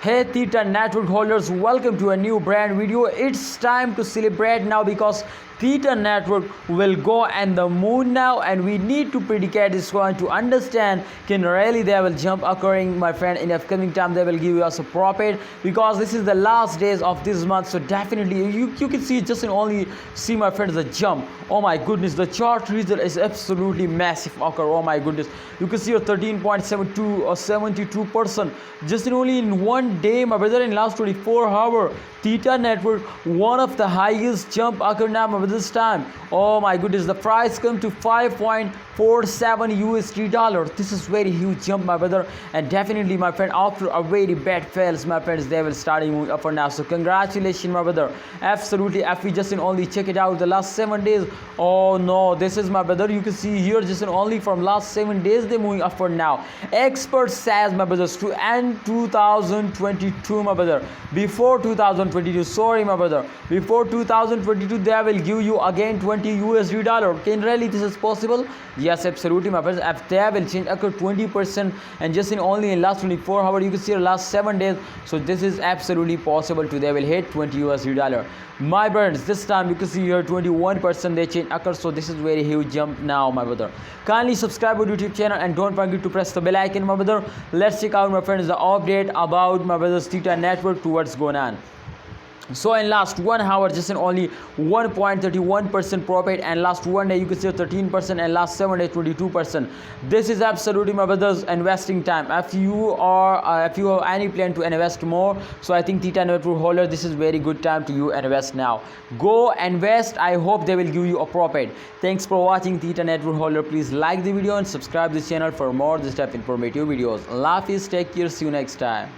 Hey Theta Network holders, welcome to a new brand video. It's time to celebrate now because Theta Network will go and the moon now, and we need to predicate this one to understand can really they will jump occurring, my friend. In upcoming time they will give us a profit because this is the last days of this month. So definitely you can see just in only see, my friends, the jump. Oh my goodness, the chart result is absolutely massive occur. Oh my goodness, you can see a 13.72 or 72% just in only in one day, my brother. In last 24 hours, Theta Network one of the highest jump occur now, my brother, this time. Oh my goodness, the price come to 5.47 USD dollars. This is very huge jump, my brother, and definitely, my friend, after a very bad fails, my friends, they will start moving up and now. So congratulations, my brother. Absolutely, if we just in only check it out the last 7 days. Oh no, this is, my brother, you can see here just in only from last 7 days they moving upward now. Expert says, my brothers, to end 2022, my brother, before 2022, sorry, my brother, before 2022 they will give you again 20 USD dollar. Can really this is possible? Yes, absolutely, my friends. If they will change occur 20% and just in only in last 24 hours, you can see the last 7 days. So this is absolutely possible to they will hit 20 USD dollar, my friends. This time you can see here 21% they change occur. So this is very huge jump now, my brother. Kindly subscribe our YouTube channel and don't forget to press the bell icon, my brother. Let's check out, my friends, the update about, my brother's Theta Network towards going on. So in last 1 hour just in only 1.31% profit, and last 1 day you can see 13%, and last 7 days 22%. This is absolutely, my brothers, investing time. If you have any plan to invest more, so I think Theta Network holder, this is very good time to you invest now. Go invest. I hope they will give you a profit. Thanks for watching, Theta Network holder. Please like the video and subscribe this channel for more this type of informative videos. Allah Hafiz, take care, see you next time.